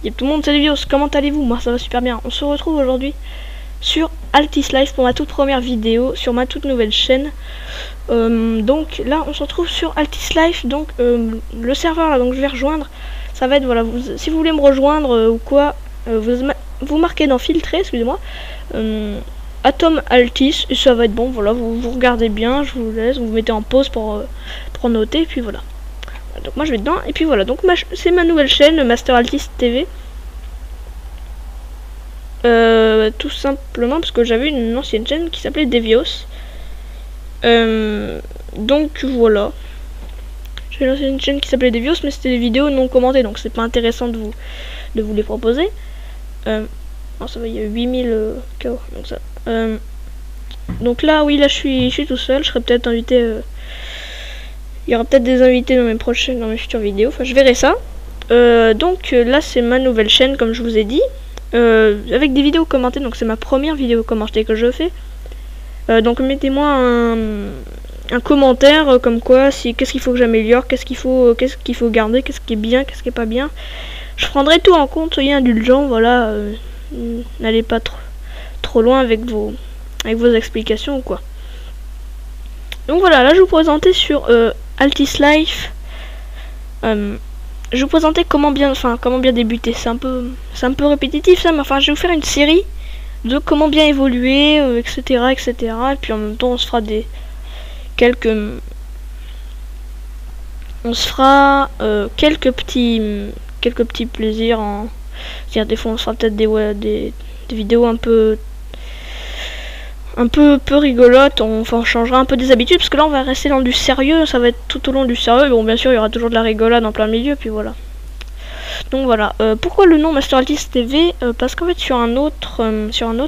Y'a tout le monde, salut Vios, comment allez-vous? Moi ça va super bien. On se retrouve aujourd'hui sur Altis Life pour ma toute première vidéo sur ma toute nouvelle chaîne. Donc là on se retrouve sur Altis Life, donc le serveur là, donc je vais rejoindre. Ça va être voilà, si vous voulez me rejoindre ou quoi, vous marquez dans filtrer, excusez-moi, Atom Altis et ça va être bon. Voilà, vous regardez bien, je vous laisse, vous mettez en pause pour noter et puis voilà. Donc moi je vais dedans et puis voilà, donc c'est ma nouvelle chaîne Master Altis TV, tout simplement parce que j'avais une ancienne chaîne qui s'appelait Devios, donc voilà, j'avais une ancienne chaîne qui s'appelait Devios mais c'était des vidéos non commentées, donc c'est pas intéressant de vous les proposer. Non, ça va, il y a 8000 KO, donc ça donc là oui, là je suis tout seul, je serai peut-être invité, il y aura peut-être des invités dans mes futures vidéos, enfin je verrai ça. Donc là c'est ma nouvelle chaîne comme je vous ai dit, avec des vidéos commentées, donc c'est ma première vidéo commentée que je fais. Donc mettez-moi un commentaire comme quoi, qu'est-ce qu'il faut que j'améliore, qu'est-ce qu'il faut garder, qu'est-ce qui est bien, qu'est-ce qui est pas bien. Je prendrai tout en compte, soyez indulgents, voilà, n'allez pas trop loin avec vos explications ou quoi. Donc voilà, là je vous présentais sur Altis Life. Je vous présentais comment bien débuter. C'est un peu répétitif ça, mais enfin je vais vous faire une série de comment bien évoluer, etc. Et puis en même temps on se fera quelques petits plaisirs c'est-à-dire des fois on se fera peut-être des vidéos un peu rigolote, on changera un peu des habitudes parce que là on va rester dans du sérieux, ça va être tout au long du sérieux. Bon, bien sûr il y aura toujours de la rigolade en plein milieu, puis voilà. Donc voilà, pourquoi le nom Master Altis TV? Parce qu'en fait sur un autre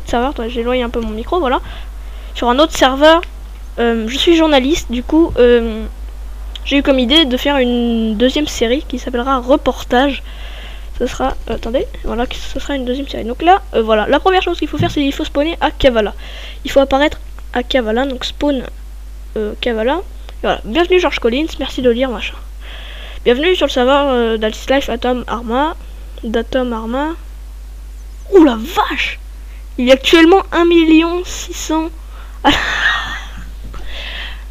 serveur, j'éloigne un peu mon micro, voilà, sur un autre serveur, je suis journaliste, du coup j'ai eu comme idée de faire une deuxième série qui s'appellera Reportage. Ce sera, attendez, voilà, ce sera une deuxième série. Donc là, voilà, la première chose qu'il faut faire, c'est qu'il faut spawner à Kavala. Il faut apparaître à Kavala, donc spawn Kavala. Voilà, bienvenue George Collins, merci de lire, machin. Bienvenue sur le serveur d'Altis Life Datom Arma. Ouh la vache! Il y a actuellement 1 600 000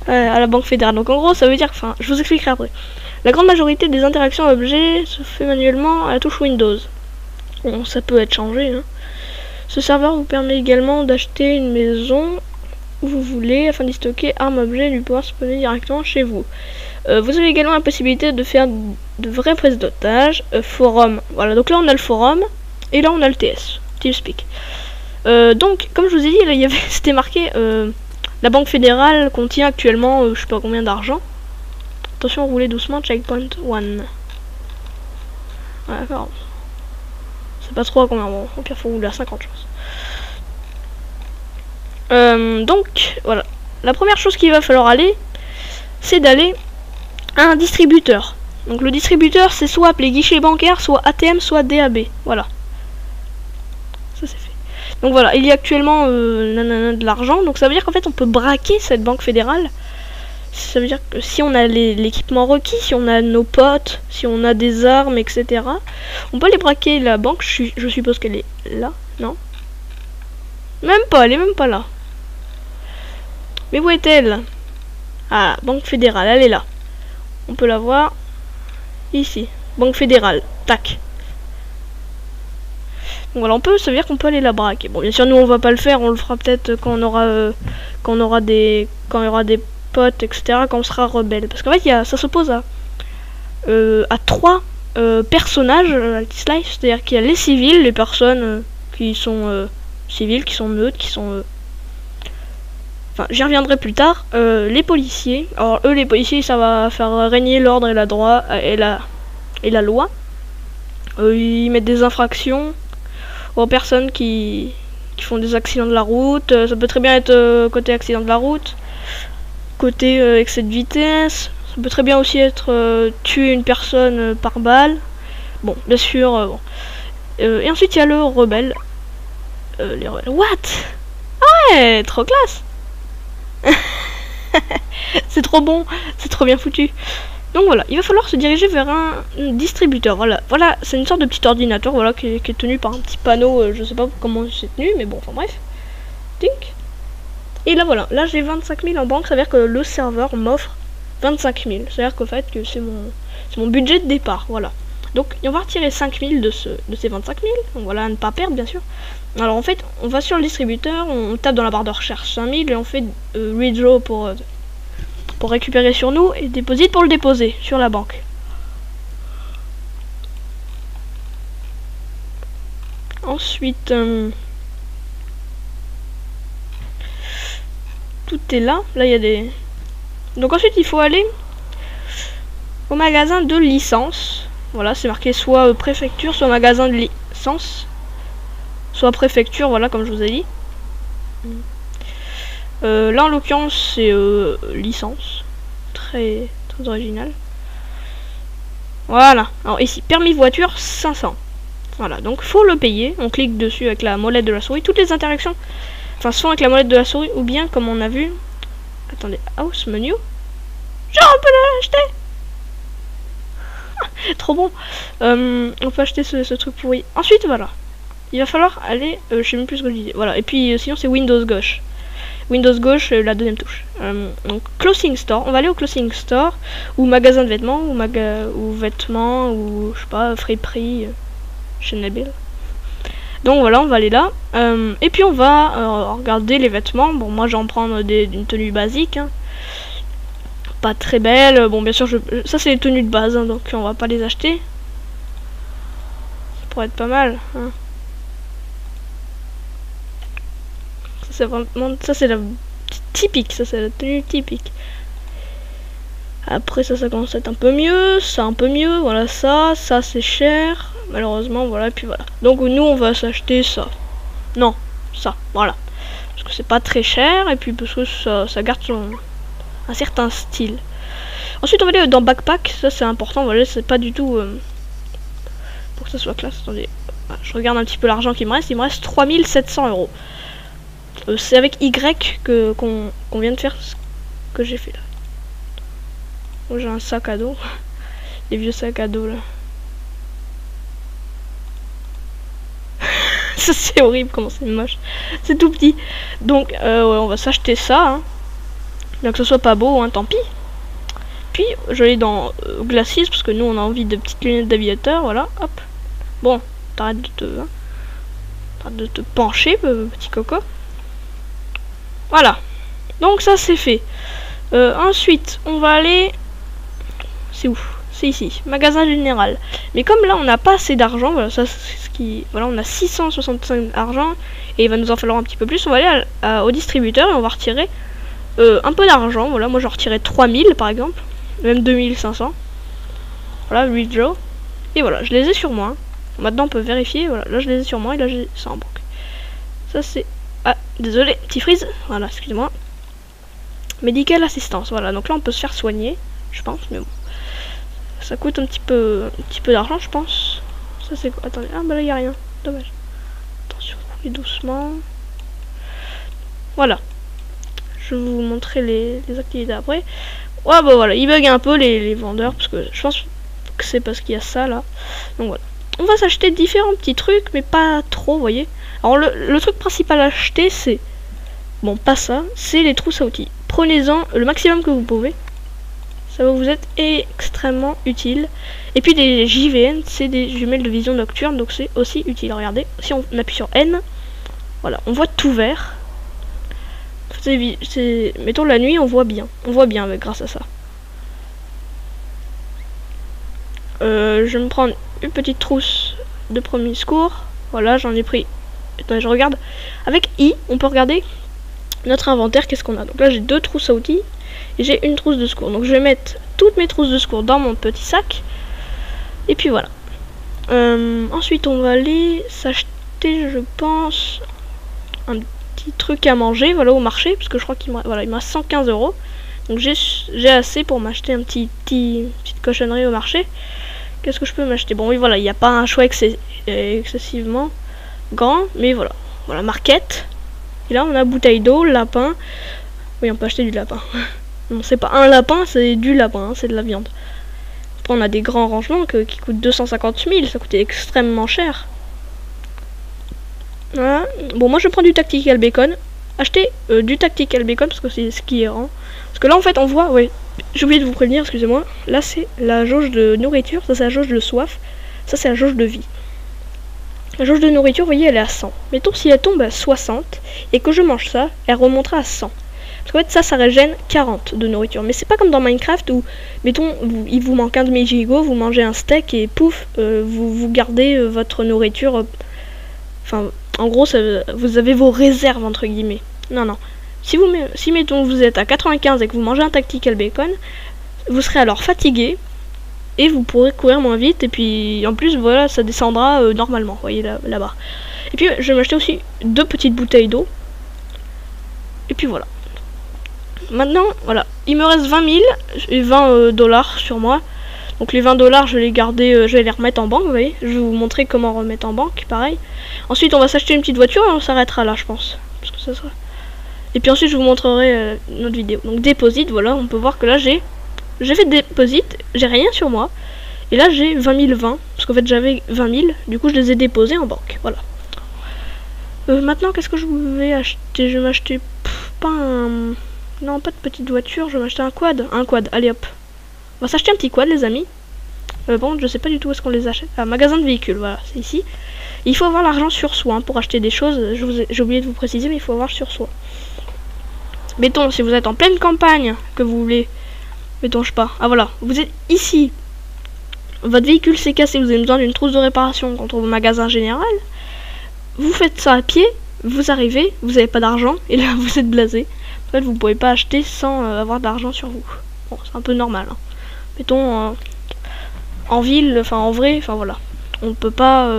à la Banque Fédérale. Donc en gros, ça veut dire, enfin, je vous expliquerai après. La grande majorité des interactions objets se fait manuellement à la touche Windows. Bon, ça peut être changé, hein. Ce serveur vous permet également d'acheter une maison où vous voulez afin d'y stocker armes objets et de pouvoir spawner directement chez vous. Vous avez également la possibilité de faire de vraies prises d'otages. Forum, voilà, donc là on a le forum et là on a le TS, TeamSpeak. Donc comme je vous ai dit, là il y avait c'était marqué la Banque Fédérale contient actuellement je sais pas combien d'argent. Attention, roulez doucement, checkpoint 1. D'accord. C'est pas trop à combien, bon, au pire faut rouler à 50 choses. Donc, voilà. La première chose qu'il va falloir aller, c'est d'aller à un distributeur. Donc le distributeur, c'est soit les guichets bancaires, soit ATM, soit DAB. Voilà. Ça c'est fait. Donc voilà, il y a actuellement de l'argent. Donc ça veut dire qu'en fait on peut braquer cette banque fédérale. Ça veut dire que si on a l'équipement requis, si on a nos potes, si on a des armes, etc., on peut les braquer. La banque, je suppose qu'elle est là, non? Même pas, elle est même pas là. Mais où est-elle? Ah, Banque Fédérale, elle est là. On peut la voir ici. Banque Fédérale, tac. Donc voilà, ça veut dire qu'on peut aller la braquer. Bon, bien sûr, nous on va pas le faire, on le fera peut-être quand il y aura des potes, etc., quand on sera rebelle. Parce qu'en fait, ça s'oppose à 3 personnages Altis Life, c'est-à-dire qu'il y a les civils, les personnes qui sont civiles, qui sont neutres, qui sont... Enfin, j'y reviendrai plus tard. Les policiers. Alors eux, les policiers, ça va faire régner l'ordre et la droit et la loi. Ils mettent des infractions aux personnes qui font des accidents de la route. Ça peut très bien être côté accident de la route, côté excès de vitesse. Ça peut très bien aussi être tuer une personne par balle. Bon, bien sûr. Bon. Et ensuite, il y a le rebelle. Les rebelles. What? Ah ouais, trop classe. C'est trop bon, c'est trop bien foutu. Donc voilà, il va falloir se diriger vers un distributeur. Voilà, voilà, c'est une sorte de petit ordinateur, voilà, qui est tenu par un petit panneau, je sais pas comment c'est tenu, mais bon, enfin bref. Tink. Et là voilà, là j'ai 25 000 en banque, ça veut dire que le serveur m'offre 25 000. C'est-à-dire qu'en fait que c'est mon budget de départ, voilà. Donc on va retirer 5 000 de ces 25 000, donc voilà, à ne pas perdre bien sûr. Alors en fait, on va sur le distributeur, on tape dans la barre de recherche 5 000 et on fait redraw pour récupérer sur nous et déposer pour le déposer sur la banque. Ensuite, tout est là. Là, il y a des... Donc ensuite, il faut aller au magasin de licence. Voilà, c'est marqué soit préfecture, soit magasin de licence. Soit préfecture, voilà, comme je vous ai dit. Là, en l'occurrence, c'est licence. Très original. Voilà. Alors ici, permis voiture 500. Voilà, donc faut le payer. On clique dessus avec la molette de la souris. Toutes les interactions, enfin, se font avec la molette de la souris ou bien, comme on a vu. Attendez, house menu. Genre, on peut l'acheter. Trop bon. On peut acheter ce truc pourri. Ensuite, voilà. Il va falloir aller, je sais même plus ce que je disais. Voilà, et puis sinon c'est Windows gauche. Windows gauche, la deuxième touche. Donc Clothing Store, on va aller au Clothing Store, ou magasin de vêtements, ou vêtements, ou je sais pas, friperie, chez Nabil. Donc voilà, on va aller là. Et puis on va regarder les vêtements. Bon, moi j'en prends d'une tenue basique. Hein. Pas très belle. Bon, bien sûr, ça c'est les tenues de base, hein, donc on va pas les acheter. Ça pourrait être pas mal. Hein. C'est vraiment, ça c'est la typique, ça c'est la tenue typique. Après ça commence à être un peu mieux, ça un peu mieux, voilà, ça c'est cher, malheureusement, voilà, et puis voilà. Donc nous on va s'acheter ça. Non, ça, voilà. Parce que c'est pas très cher, et puis parce que ça garde un certain style. Ensuite on va aller dans backpack, ça c'est important, voilà, c'est pas du tout pour que ça soit classe. Attendez, je regarde un petit peu l'argent qui me reste, il me reste 3700 €. C'est avec Y qu'on vient de faire ce que j'ai fait là. Oh, j'ai un sac à dos. Les vieux sacs à dos là. Ça c'est horrible comment c'est moche. C'est tout petit. Donc ouais, on va s'acheter ça. Hein. Bien que ce soit pas beau, hein, tant pis. Puis je vais dans Glacis parce que nous on a envie de petites lunettes d'aviateur. Voilà, hop. Bon, t'arrêtes de te pencher, petit coco. Voilà, donc ça c'est fait. Ensuite, on va aller... C'est où? C'est ici, magasin général. Mais comme là, on n'a pas assez d'argent, voilà, ça c'est ce qui... Voilà, on a 665 d'argent, et il va nous en falloir un petit peu plus. On va aller au distributeur et on va retirer un peu d'argent. Voilà, moi je retirais 3000 par exemple, même 2500. Voilà, withdraw. Et voilà, je les ai sur moi. Maintenant on peut vérifier, voilà, là je les ai sur moi et là j'ai ça en banque. Ça c'est... Ah, désolé, petit freeze. Voilà, excusez-moi. Medical assistance. Voilà, donc là on peut se faire soigner, je pense, mais bon. Ça coûte un petit peu d'argent, je pense. Ça c'est quoi? Attendez, ah bah là il n'y a rien. Dommage. Attention, et doucement. Voilà. Je vais vous montrer les activités après. Ouais, bah voilà, il bug un peu les vendeurs, parce que je pense que c'est parce qu'il y a ça là. Donc voilà. On va s'acheter différents petits trucs, mais pas trop, vous voyez. Alors le truc principal à acheter, c'est... Bon, pas ça, c'est les trousses à outils. Prenez-en le maximum que vous pouvez. Ça va vous être extrêmement utile. Et puis des JVN, c'est des jumelles de vision nocturne, donc c'est aussi utile. Regardez, si on appuie sur N, voilà, on voit tout vert. Mettons la nuit, on voit bien. On voit bien grâce à ça. Je vais me prendre une petite trousse de premier secours. Voilà, j'en ai pris. Attends, je regarde. Avec I, on peut regarder notre inventaire. Qu'est-ce qu'on a? Donc là, j'ai 2 trousses à outils et j'ai une trousse de secours. Donc je vais mettre toutes mes trousses de secours dans mon petit sac. Et puis voilà. Ensuite, on va aller s'acheter, je pense, un petit truc à manger. Voilà, au marché, parce que je crois qu'il me reste 115 €. Donc j'ai assez pour m'acheter un petite cochonnerie au marché. Qu'est-ce que je peux m'acheter? Bon, oui, voilà, il n'y a pas un choix excessivement grand, mais voilà. Voilà, market. Et là, on a bouteille d'eau, lapin. Oui, on peut acheter du lapin. Non, c'est pas un lapin, c'est du lapin, hein, c'est de la viande. Après, on a des grands rangements qui coûtent 250 000, ça coûtait extrêmement cher. Voilà. Bon, moi je prends du tactical bacon. Achetez du tactical bacon parce que c'est ce qui est rend. Parce que là en fait on voit, ouais, j'ai oublié de vous prévenir, excusez-moi. Là c'est la jauge de nourriture, ça c'est la jauge de soif, ça c'est la jauge de vie. La jauge de nourriture, vous voyez, elle est à 100. Mettons si elle tombe à 60 et que je mange ça, elle remontera à 100. Parce qu'en fait ça régène 40 de nourriture. Mais c'est pas comme dans Minecraft où, mettons, il vous manque un demi-gigot, vous mangez un steak et pouf, vous gardez votre nourriture. Enfin, en gros, vous avez vos réserves, entre guillemets. Non, non. Si mettons, vous êtes à 95 et que vous mangez un tactical bacon, vous serez alors fatigué et vous pourrez courir moins vite. Et puis, en plus, voilà, ça descendra normalement, vous voyez, là-bas. Et puis, je vais m'acheter aussi 2 petites bouteilles d'eau. Et puis, voilà. Maintenant, voilà. Il me reste 20 000 et 20 dollars sur moi. Donc les 20 dollars, je vais les garder, je vais les remettre en banque, vous voyez. Je vais vous montrer comment remettre en banque, pareil. Ensuite, on va s'acheter une petite voiture et on s'arrêtera là, je pense. Parce que ça sera... Et puis ensuite, je vous montrerai notre vidéo. Donc deposit, voilà, on peut voir que là, j'ai fait deposit, j'ai rien sur moi. Et là, j'ai 20 020, parce qu'en fait, j'avais 20 000. Du coup, je les ai déposés en banque, voilà. Maintenant, qu'est-ce que je vais acheter? Je vais m'acheter pas un... Non, pas de petite voiture, je vais m'acheter un quad. Un quad, allez hop. On va s'acheter un petit quad, les amis. Bon, je sais pas du tout où est-ce qu'on les achète. Ah, magasin de véhicules, voilà, c'est ici. Et il faut avoir l'argent sur soi hein, pour acheter des choses. J'ai oublié de vous préciser, mais il faut avoir sur soi. Mettons, si vous êtes en pleine campagne, que vous voulez... Mettons, je sais pas. Ah, voilà, vous êtes ici. Votre véhicule s'est cassé, vous avez besoin d'une trousse de réparation contre vos magasins général. Vous faites ça à pied, vous arrivez, vous n'avez pas d'argent, et là, vous êtes blasé. En fait, vous pouvez pas acheter sans avoir d'argent sur vous. Bon, c'est un peu normal, hein. Mettons en ville, enfin en vrai, enfin voilà. On peut pas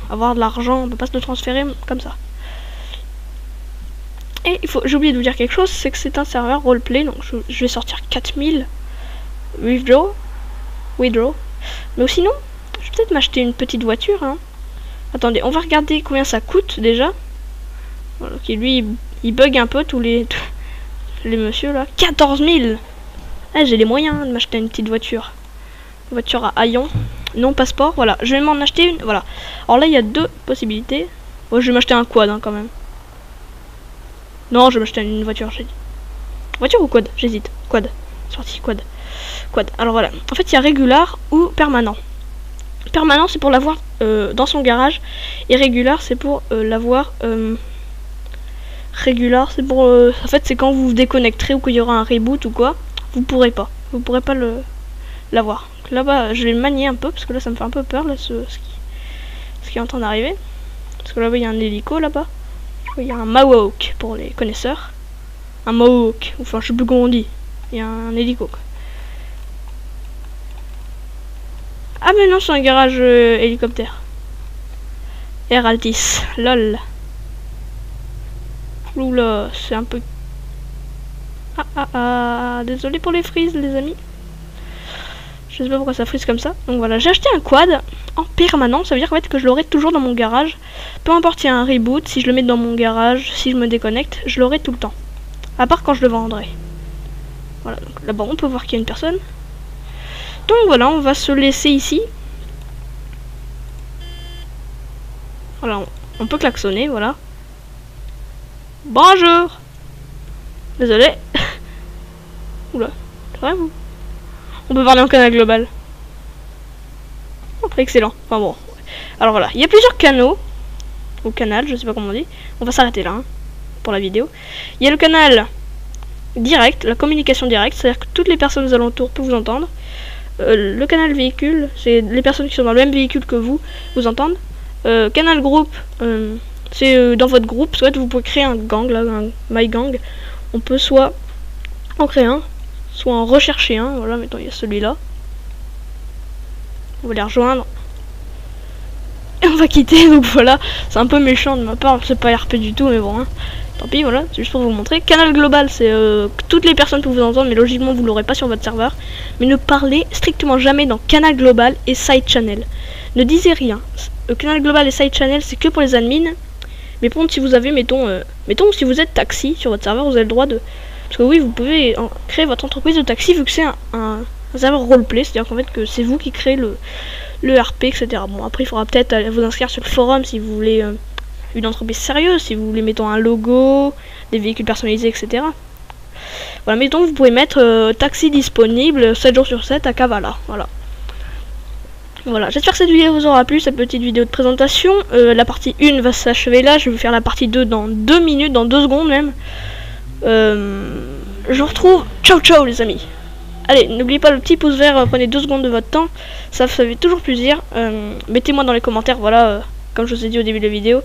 avoir de l'argent, on peut pas se le transférer comme ça. Et j'ai oublié de vous dire quelque chose, c'est que c'est un serveur roleplay, donc je vais sortir 4000 withdraw. Mais sinon, je vais peut-être m'acheter une petite voiture. Hein. Attendez, on va regarder combien ça coûte déjà. Voilà, qui lui, il bug un peu tous les messieurs là. 14 000. Ah, j'ai les moyens de m'acheter une petite voiture. Une voiture à haillons. Non passeport, voilà. Je vais m'en acheter une, voilà. Alors là, il y a 2 possibilités. Ouais, je vais m'acheter un quad, hein, quand même. Non, je vais m'acheter une voiture, j'ai dit. Voiture ou quad? J'hésite. Quad. Sorti, quad. Quad. Alors voilà. En fait, il y a régular ou permanent. Permanent, c'est pour l'avoir dans son garage. Et régular, c'est pour l'avoir... régular, c'est pour... en fait, c'est quand vous vous déconnecterez ou qu'il y aura un reboot ou quoi. Vous pourrez pas l'avoir. Là-bas, je vais le manier un peu parce que là, ça me fait un peu peur là, ce qui est en train d'arriver. Parce que là-bas, il y a un hélico là-bas. Il y a un Mohawk pour les connaisseurs. Un Mohawk, enfin, je sais plus comment on dit. Il y a un hélico. Quoi. Ah, mais non, c'est un garage hélicoptère. Air Altis, lol. Oula, c'est un peu. Désolé pour les frises, les amis. Je sais pas pourquoi ça frise comme ça. Donc voilà, j'ai acheté un quad en permanent. Ça veut dire qu'en fait que je l'aurai toujours dans mon garage. Peu importe s'il y a un reboot, si je le mets dans mon garage, si je me déconnecte, je l'aurai tout le temps. À part quand je le vendrai. Voilà, donc là-bas on peut voir qu'il y a une personne. Donc voilà, on va se laisser ici. Voilà, on peut klaxonner, voilà. Bonjour. Désolé. Oula, c'est vrai vous? On peut parler en canal global. Oh, excellent. Enfin bon. Alors voilà, il y a plusieurs canaux. Ou canal, je sais pas comment on dit. On va s'arrêter là, hein, pour la vidéo. Il y a le canal direct, la communication directe, c'est-à-dire que toutes les personnes aux alentours peuvent vous entendre. Le canal véhicule, c'est les personnes qui sont dans le même véhicule que vous entendent. Canal groupe, c'est dans votre groupe, soit vous pouvez créer un gang, là, un my gang. On peut soit en créer un, soit en rechercher un. Voilà, mettons, il y a celui-là. On va les rejoindre. Et on va quitter, donc voilà. C'est un peu méchant de ma part, c'est pas RP du tout, mais bon, hein. Tant pis, voilà, c'est juste pour vous montrer. Canal global, c'est que toutes les personnes peuvent vous entendre, mais logiquement, vous l'aurez pas sur votre serveur. Mais ne parlez strictement jamais dans canal global et side channel. Ne disez rien. Canal global et side channel, c'est que pour les admins. Mais par contre, si vous avez, mettons si vous êtes taxi sur votre serveur, vous avez le droit de... Parce que oui, vous pouvez créer votre entreprise de taxi vu que c'est un serveur roleplay, c'est-à-dire qu'en fait que c'est vous qui créez le RP, etc. Bon, après il faudra peut-être vous inscrire sur le forum si vous voulez une entreprise sérieuse, si vous voulez mettons un logo, des véhicules personnalisés, etc. Voilà, mais donc vous pouvez mettre taxi disponible 7 jours sur 7 à Kavala. Voilà, j'espère que cette vidéo vous aura plu, cette petite vidéo de présentation. La partie 1 va s'achever là, je vais vous faire la partie 2 dans 2 minutes, dans 2 secondes même. Je vous retrouve. Ciao ciao les amis. Allez, n'oubliez pas le petit pouce vert, prenez 2 secondes de votre temps, ça fait toujours plaisir. Mettez-moi dans les commentaires, voilà, comme je vous ai dit au début de la vidéo,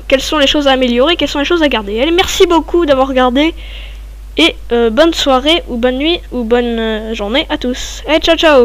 quelles sont les choses à améliorer, quelles sont les choses à garder. Allez, merci beaucoup d'avoir regardé, et bonne soirée, ou bonne nuit, ou bonne journée à tous. Allez, ciao ciao.